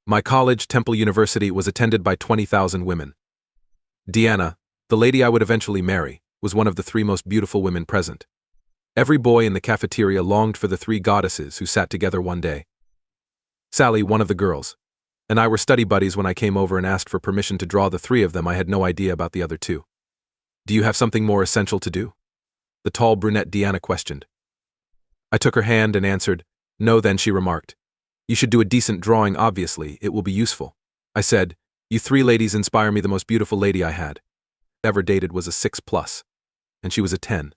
My college, Temple University, was attended by 20,000 women. Deanna, the lady I would eventually marry, was one of the three most beautiful women present. Every boy in the cafeteria longed for the three goddesses who sat together one day. Sally, one of the girls, and I were study buddies. When I came over and asked for permission to draw the three of them, I had no idea about the other two. "Do you have something more essential to do?" the tall brunette Deanna questioned. I took her hand and answered, "No." Then she remarked, "You should do a decent drawing, obviously, it will be useful." I said, "You three ladies inspire me." The most beautiful lady I had ever dated was a 6+, and she was a 10.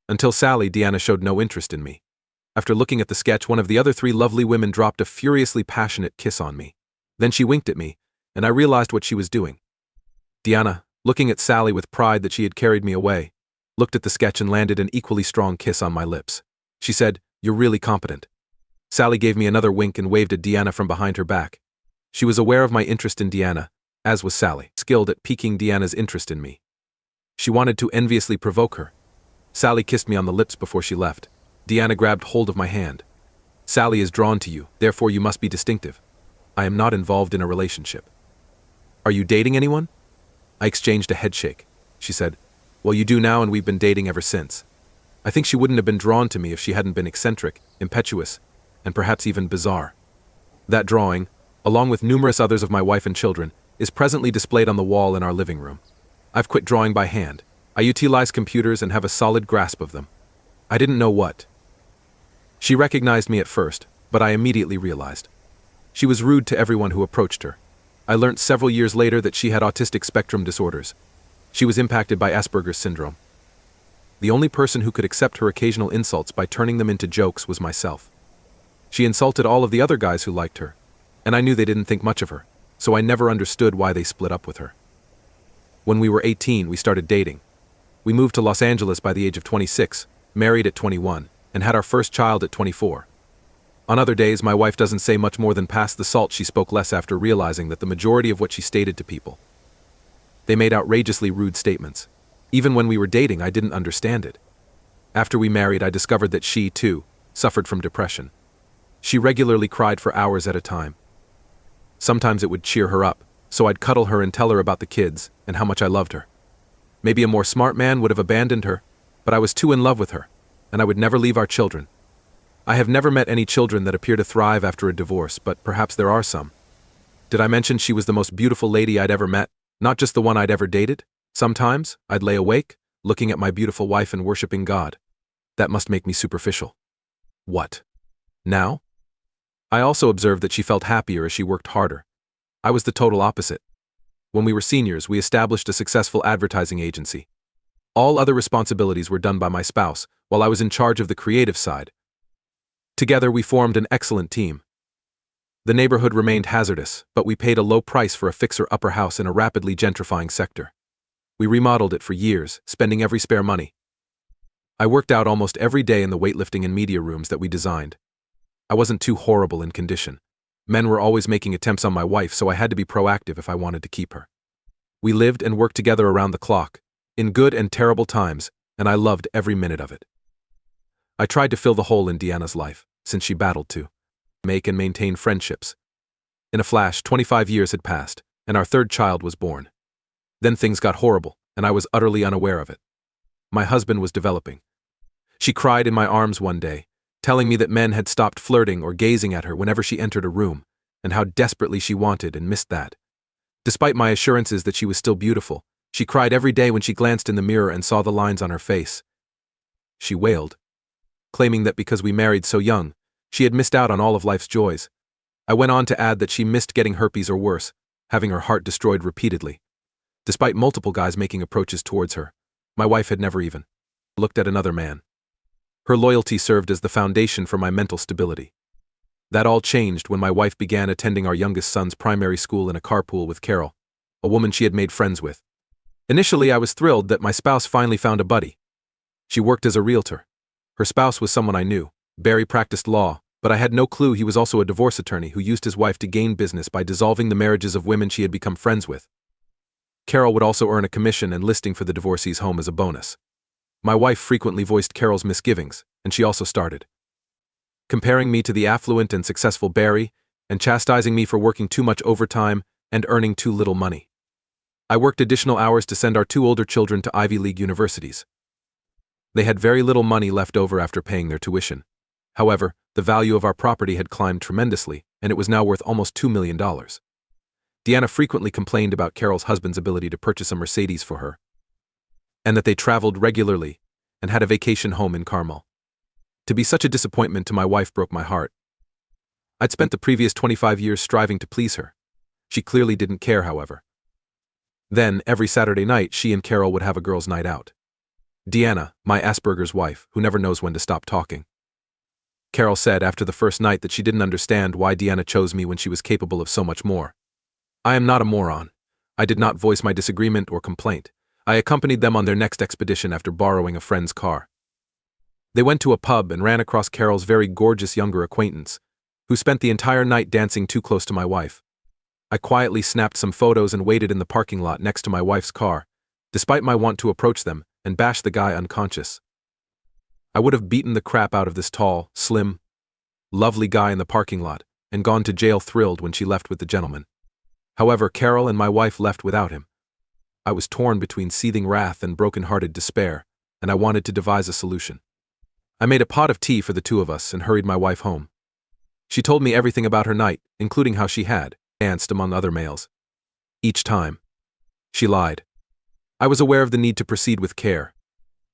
Until Sally, Deanna showed no interest in me. After looking at the sketch, one of the other three lovely women dropped a furiously passionate kiss on me. Then she winked at me, and I realized what she was doing. Deanna, looking at Sally with pride that she had carried me away, looked at the sketch and landed an equally strong kiss on my lips. She said, "You're really competent." Sally gave me another wink and waved at Deanna from behind her back. She was aware of my interest in Deanna, as was Sally, skilled at piquing Deanna's interest in me. She wanted to enviously provoke her. Sally kissed me on the lips before she left. Deanna grabbed hold of my hand. "Sally is drawn to you, therefore you must be distinctive. I am not involved in a relationship." "Are you dating anyone?" I exchanged a headshake. She said, "Well, you do now, and we've been dating ever since." I think she wouldn't have been drawn to me if she hadn't been eccentric, impetuous, and perhaps even bizarre. That drawing, along with numerous others of my wife and children, is presently displayed on the wall in our living room. I've quit drawing by hand. I utilize computers and have a solid grasp of them. I didn't know what. She recognized me at first, but I immediately realized. She was rude to everyone who approached her. I learnt several years later that she had autistic spectrum disorders. She was impacted by Asperger's syndrome. The only person who could accept her occasional insults by turning them into jokes was myself. She insulted all of the other guys who liked her, and I knew they didn't think much of her, so I never understood why they split up with her. When we were 18, we started dating. We moved to Los Angeles by the age of 26, married at 21, and had our first child at 24. On other days, my wife doesn't say much more than pass the salt. She spoke less after realizing that the majority of what she stated to people, they made outrageously rude statements. Even when we were dating, I didn't understand it. After we married, I discovered that she, too, suffered from depression. She regularly cried for hours at a time. Sometimes it would cheer her up, so I'd cuddle her and tell her about the kids and how much I loved her. Maybe a more smart man would have abandoned her, but I was too in love with her, and I would never leave our children. I have never met any children that appear to thrive after a divorce, but perhaps there are some. Did I mention she was the most beautiful lady I'd ever met, not just the one I'd ever dated? Sometimes, I'd lay awake, looking at my beautiful wife and worshiping God. That must make me superficial. What? Now? I also observed that she felt happier as she worked harder. I was the total opposite. When we were seniors, we established a successful advertising agency. All other responsibilities were done by my spouse, while I was in charge of the creative side. Together, we formed an excellent team. The neighborhood remained hazardous, but we paid a low price for a fixer-upper house in a rapidly gentrifying sector. We remodeled it for years, spending every spare money. I worked out almost every day in the weightlifting and media rooms that we designed. I wasn't too horrible in condition. Men were always making attempts on my wife, so I had to be proactive if I wanted to keep her. We lived and worked together around the clock, in good and terrible times, and I loved every minute of it. I tried to fill the hole in Deanna's life, since she battled to make and maintain friendships. In a flash, 25 years had passed, and our third child was born. Then things got horrible, and I was utterly unaware of it. My husband was developing. She cried in my arms one day, telling me that men had stopped flirting or gazing at her whenever she entered a room, and how desperately she wanted and missed that. Despite my assurances that she was still beautiful, she cried every day when she glanced in the mirror and saw the lines on her face. She wailed, claiming that because we married so young, she had missed out on all of life's joys. I went on to add that she missed getting herpes or worse, having her heart destroyed repeatedly. Despite multiple guys making approaches towards her, my wife had never even looked at another man. Her loyalty served as the foundation for my mental stability. That all changed when my wife began attending our youngest son's primary school in a carpool with Carol, a woman she had made friends with. Initially, I was thrilled that my spouse finally found a buddy. She worked as a realtor. Her spouse was someone I knew. Barry practiced law, but I had no clue he was also a divorce attorney who used his wife to gain business by dissolving the marriages of women she had become friends with. Carol would also earn a commission and listing for the divorcee's home as a bonus. My wife frequently voiced Carol's misgivings, and she also started comparing me to the affluent and successful Barry, and chastising me for working too much overtime and earning too little money. I worked additional hours to send our 2 older children to Ivy League universities. They had very little money left over after paying their tuition. However, the value of our property had climbed tremendously, and it was now worth almost $2 million. Deanna frequently complained about Carol's husband's ability to purchase a Mercedes for her, and that they traveled regularly and had a vacation home in Carmel. To be such a disappointment to my wife broke my heart. I'd spent the previous 25 years striving to please her. She clearly didn't care, however. Then, every Saturday night, she and Carol would have a girls' night out. Deanna, my Asperger's wife, who never knows when to stop talking. Carol said after the first night that she didn't understand why Deanna chose me when she was capable of so much more. I am not a moron. I did not voice my disagreement or complaint. I accompanied them on their next expedition after borrowing a friend's car. They went to a pub and ran across Carol's very gorgeous younger acquaintance, who spent the entire night dancing too close to my wife. I quietly snapped some photos and waited in the parking lot next to my wife's car, despite my want to approach them and bash the guy unconscious. I would have beaten the crap out of this tall, slim, lovely guy in the parking lot and gone to jail thrilled when she left with the gentleman. However, Carol and my wife left without him. I was torn between seething wrath and broken-hearted despair, and I wanted to devise a solution. I made a pot of tea for the 2 of us and hurried my wife home. She told me everything about her night, including how she had danced among other males. Each time, she lied. I was aware of the need to proceed with care.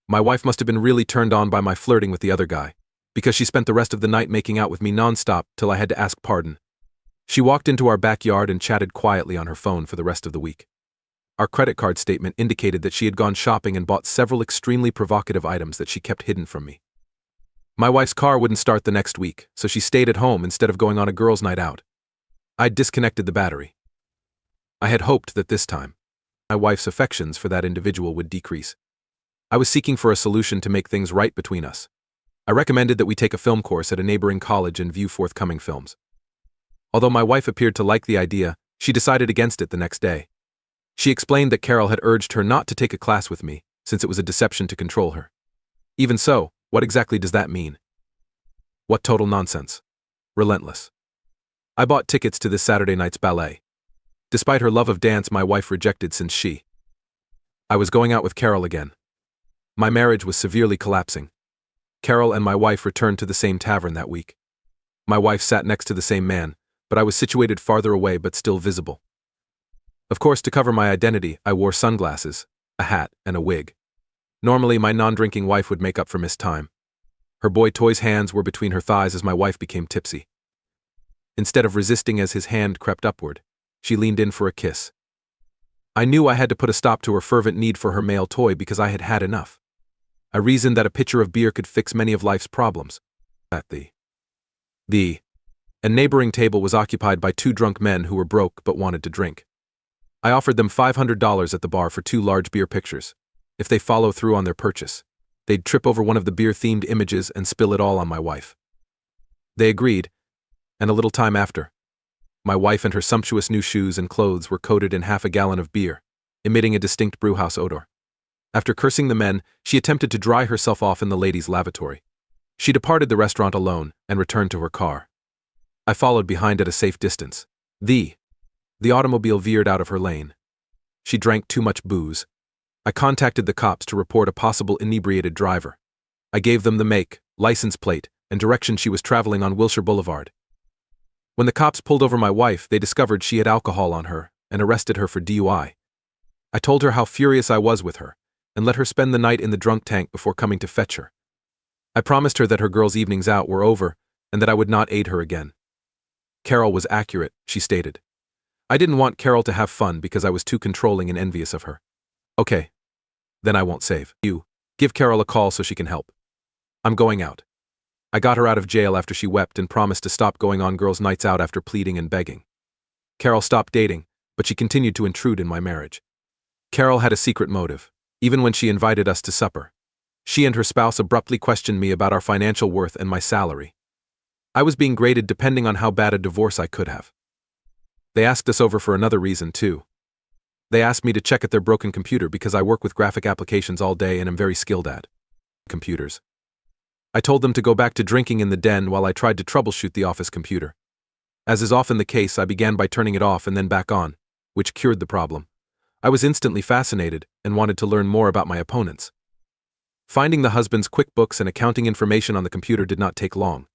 My wife must have been really turned on by my flirting with the other guy, because she spent the rest of the night making out with me nonstop till I had to ask pardon. She walked into our backyard and chatted quietly on her phone for the rest of the week. Our credit card statement indicated that she had gone shopping and bought several extremely provocative items that she kept hidden from me. My wife's car wouldn't start the next week, so she stayed at home instead of going on a girls' night out. I'd disconnected the battery. I had hoped that this time, my wife's affections for that individual would decrease. I was seeking for a solution to make things right between us. I recommended that we take a film course at a neighboring college and view forthcoming films. Although my wife appeared to like the idea, she decided against it the next day. She explained that Carol had urged her not to take a class with me, since it was a deception to control her. Even so, what exactly does that mean? What total nonsense. Relentless. I bought tickets to this Saturday night's ballet. Despite her love of dance, my wife rejected since I was going out with Carol again. My marriage was severely collapsing. Carol and my wife returned to the same tavern that week. My wife sat next to the same man, but I was situated farther away but still visible. Of course, to cover my identity, I wore sunglasses, a hat, and a wig. Normally, my non-drinking wife would make up for missed time. Her boy toy's hands were between her thighs as my wife became tipsy. Instead of resisting as his hand crept upward, she leaned in for a kiss. I knew I had to put a stop to her fervent need for her male toy because I had had enough. I reasoned that a pitcher of beer could fix many of life's problems. At a neighboring table was occupied by 2 drunk men who were broke but wanted to drink. I offered them $500 at the bar for 2 large beer pictures. If they follow through on their purchase, they'd trip over one of the beer-themed images and spill it all on my wife. They agreed, and a little time after, my wife and her sumptuous new shoes and clothes were coated in half a gallon of beer, emitting a distinct brewhouse odor. After cursing the men, she attempted to dry herself off in the ladies' lavatory. She departed the restaurant alone and returned to her car. I followed behind at a safe distance. The automobile veered out of her lane. She drank too much booze. I contacted the cops to report a possible inebriated driver. I gave them the make, license plate, and direction she was traveling on Wilshire Boulevard. When the cops pulled over my wife, they discovered she had alcohol on her and arrested her for DUI. I told her how furious I was with her and let her spend the night in the drunk tank before coming to fetch her. I promised her that her girls' evenings out were over and that I would not aid her again. Carol was accurate, she stated. I didn't want Carol to have fun because I was too controlling and envious of her. Okay. Then I won't save you. Give Carol a call so she can help. I'm going out. I got her out of jail after she wept and promised to stop going on girls' nights out after pleading and begging. Carol stopped dating, but she continued to intrude in my marriage. Carol had a secret motive. Even when she invited us to supper, she and her spouse abruptly questioned me about our financial worth and my salary. I was being graded depending on how bad a divorce I could have. They asked us over for another reason, too. They asked me to check at their broken computer because I work with graphic applications all day and am very skilled at computers. I told them to go back to drinking in the den while I tried to troubleshoot the office computer. As is often the case, I began by turning it off and then back on, which cured the problem. I was instantly fascinated and wanted to learn more about my opponents. Finding the husband's QuickBooks and accounting information on the computer did not take long.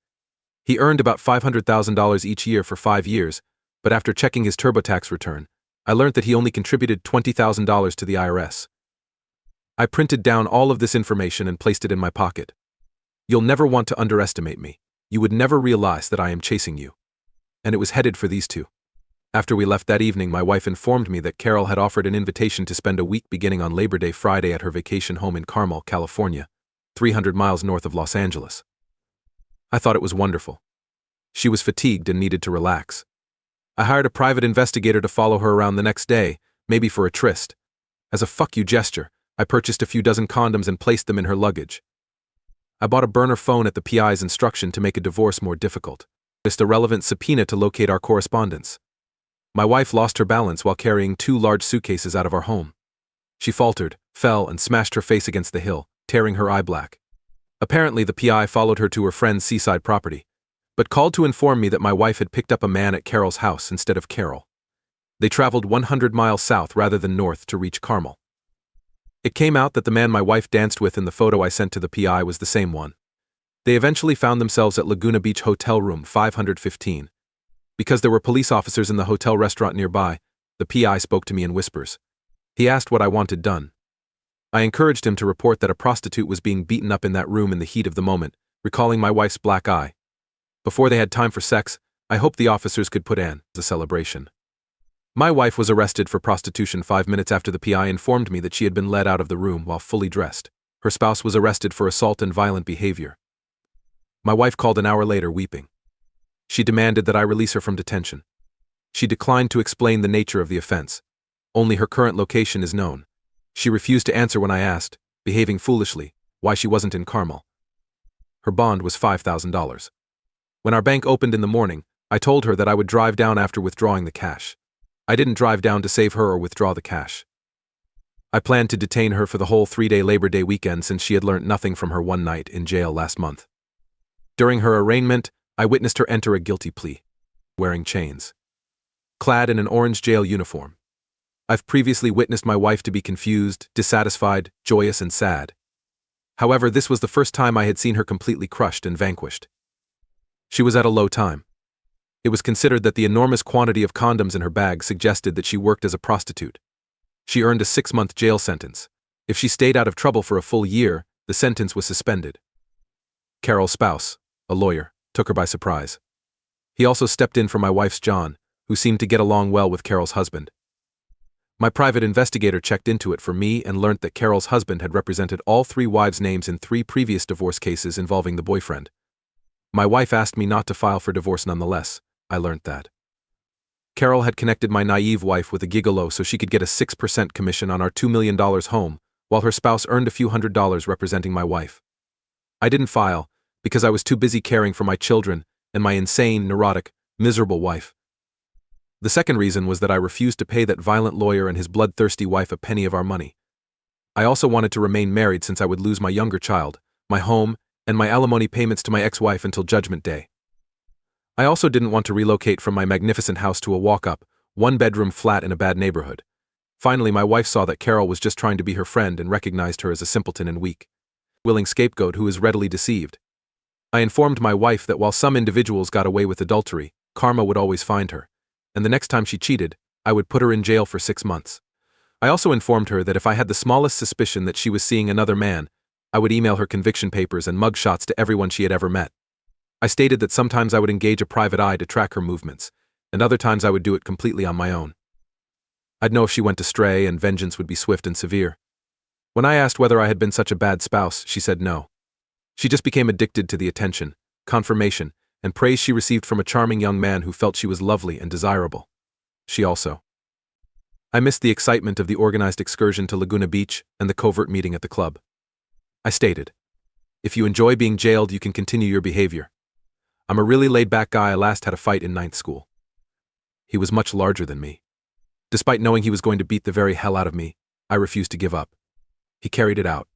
He earned about $500,000 each year for 5 years, but after checking his TurboTax return, I learned that he only contributed $20,000 to the IRS. I printed down all of this information and placed it in my pocket. You'll never want to underestimate me. You would never realize that I am chasing you. And it was headed for these two. After we left that evening, my wife informed me that Carol had offered an invitation to spend a week beginning on Labor Day Friday at her vacation home in Carmel, California, 300 miles north of Los Angeles. I thought it was wonderful. She was fatigued and needed to relax. I hired a private investigator to follow her around the next day, maybe for a tryst. As a fuck you gesture, I purchased a few dozen condoms and placed them in her luggage. I bought a burner phone at the PI's instruction to make a divorce more difficult. Just a relevant subpoena to locate our correspondence. My wife lost her balance while carrying 2 large suitcases out of our home. She faltered, fell, and smashed her face against the hill, tearing her eye black. Apparently, the PI followed her to her friend's seaside property, but called to inform me that my wife had picked up a man at Carol's house instead of Carol. They traveled 100 miles south rather than north to reach Carmel. It came out that the man my wife danced with in the photo I sent to the PI was the same one. They eventually found themselves at Laguna Beach Hotel Room 515. Because there were police officers in the hotel restaurant nearby, the PI spoke to me in whispers. He asked what I wanted done. I encouraged him to report that a prostitute was being beaten up in that room in the heat of the moment, recalling my wife's black eye. Before they had time for sex, I hoped the officers could put an a celebration. My wife was arrested for prostitution 5 minutes after the PI informed me that she had been led out of the room while fully dressed. Her spouse was arrested for assault and violent behavior. My wife called an hour later weeping. She demanded that I release her from detention. She declined to explain the nature of the offense. Only her current location is known. She refused to answer when I asked, behaving foolishly, why she wasn't in Carmel. Her bond was $5,000. When our bank opened in the morning, I told her that I would drive down after withdrawing the cash. I didn't drive down to save her or withdraw the cash. I planned to detain her for the whole 3-day Labor Day weekend since she had learnt nothing from her one night in jail last month. During her arraignment, I witnessed her enter a guilty plea, wearing chains, clad in an orange jail uniform. I've previously witnessed my wife to be confused, dissatisfied, joyous, and sad. However, this was the first time I had seen her completely crushed and vanquished. She was at a low time. It was considered that the enormous quantity of condoms in her bag suggested that she worked as a prostitute. She earned a 6-month jail sentence. If she stayed out of trouble for a full year, the sentence was suspended. Carol's spouse, a lawyer, took her by surprise. He also stepped in for my wife's John, who seemed to get along well with Carol's husband. My private investigator checked into it for me and learnt that Carol's husband had represented all 3 wives' names in 3 previous divorce cases involving the boyfriend. My wife asked me not to file for divorce nonetheless. I learnt that. Carol had connected my naive wife with a gigolo so she could get a 6% commission on our $2 million home, while her spouse earned a few $100s representing my wife. I didn't file, because I was too busy caring for my children and my insane, neurotic, miserable wife. The second reason was that I refused to pay that violent lawyer and his bloodthirsty wife a penny of our money. I also wanted to remain married since I would lose my younger child, my home, and my alimony payments to my ex-wife until Judgment Day. I also didn't want to relocate from my magnificent house to a walk-up, 1-bedroom flat in a bad neighborhood. Finally, my wife saw that Carol was just trying to be her friend and recognized her as a simpleton and weak, willing scapegoat who is readily deceived. I informed my wife that while some individuals got away with adultery, karma would always find her, and the next time she cheated, I would put her in jail for 6 months. I also informed her that if I had the smallest suspicion that she was seeing another man, I would email her conviction papers and mugshots to everyone she had ever met. I stated that sometimes I would engage a private eye to track her movements, and other times I would do it completely on my own. I'd know if she went astray, and vengeance would be swift and severe. When I asked whether I had been such a bad spouse, she said no. She just became addicted to the attention, confirmation, and praise she received from a charming young man who felt she was lovely and desirable. She also. I missed the excitement of the organized excursion to Laguna Beach and the covert meeting at the club. I stated, "If you enjoy being jailed, you can continue your behavior. I'm a really laid-back guy. I last had a fight in 9th school." He was much larger than me. Despite knowing he was going to beat the very hell out of me, I refused to give up. He carried it out.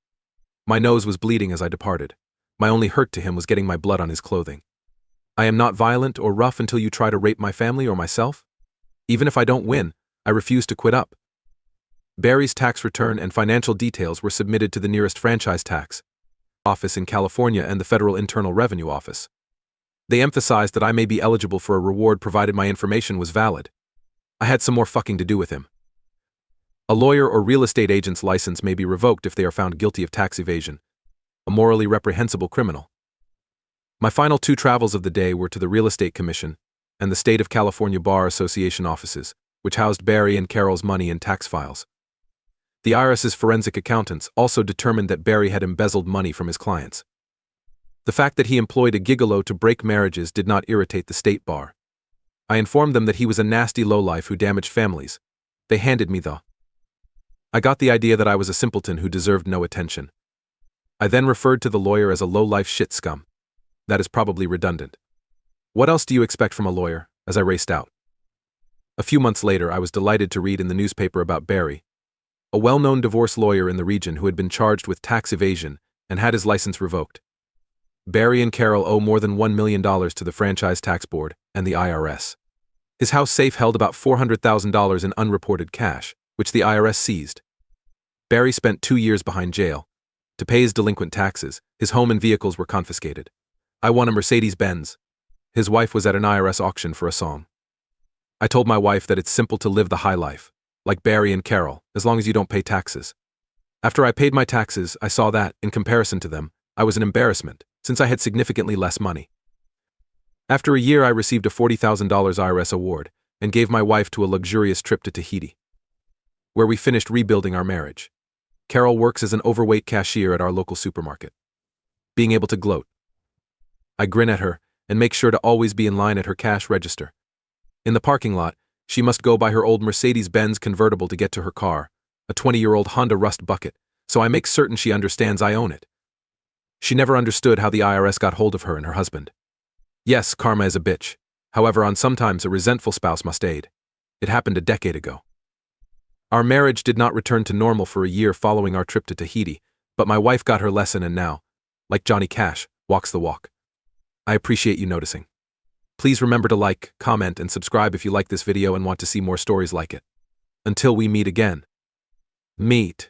My nose was bleeding as I departed. My only hurt to him was getting my blood on his clothing. I am not violent or rough until you try to rape my family or myself. Even if I don't win, I refuse to quit up. Barry's tax return and financial details were submitted to the nearest franchise tax office in California and the Federal Internal Revenue Office. They emphasized that I may be eligible for a reward provided my information was valid. I had some more fucking to do with him. A lawyer or real estate agent's license may be revoked if they are found guilty of tax evasion, a morally reprehensible criminal. My final 2 travels of the day were to the Real Estate Commission and the State of California Bar Association offices, which housed Barry and Carol's money and tax files. The IRS's forensic accountants also determined that Barry had embezzled money from his clients. The fact that he employed a gigolo to break marriages did not irritate the state bar. I informed them that he was a nasty lowlife who damaged families. They handed me the. I got the idea that I was a simpleton who deserved no attention. I then referred to the lawyer as a low-life shit scum. That is probably redundant. What else do you expect from a lawyer? As I raced out. A few months later, I was delighted to read in the newspaper about Barry, a well-known divorce lawyer in the region who had been charged with tax evasion and had his license revoked. Barry and Carol owe more than $1 million to the Franchise Tax Board and the IRS. His house safe held about $400,000 in unreported cash, which the IRS seized. Barry spent 2 years behind jail. To pay his delinquent taxes, his home and vehicles were confiscated. I won a Mercedes-Benz. His wife was at an IRS auction for a song. I told my wife that it's simple to live the high life, like Barry and Carol, as long as you don't pay taxes. After I paid my taxes, I saw that, in comparison to them, I was an embarrassment, since I had significantly less money. After a year, I received a $40,000 IRS award and gave my wife to a luxurious trip to Tahiti, where we finished rebuilding our marriage. Carol works as an overweight cashier at our local supermarket. Being able to gloat. I grin at her and make sure to always be in line at her cash register. In the parking lot, she must go by her old Mercedes-Benz convertible to get to her car, a 20-year-old Honda Rust bucket, so I make certain she understands I own it. She never understood how the IRS got hold of her and her husband. Yes, karma is a bitch. However, on sometimes a resentful spouse must aid. It happened a decade ago. Our marriage did not return to normal for a year following our trip to Tahiti, but my wife got her lesson and now, like Johnny Cash, walks the walk. I appreciate you noticing. Please remember to like, comment, and subscribe if you like this video and want to see more stories like it. Until we meet again. Meet.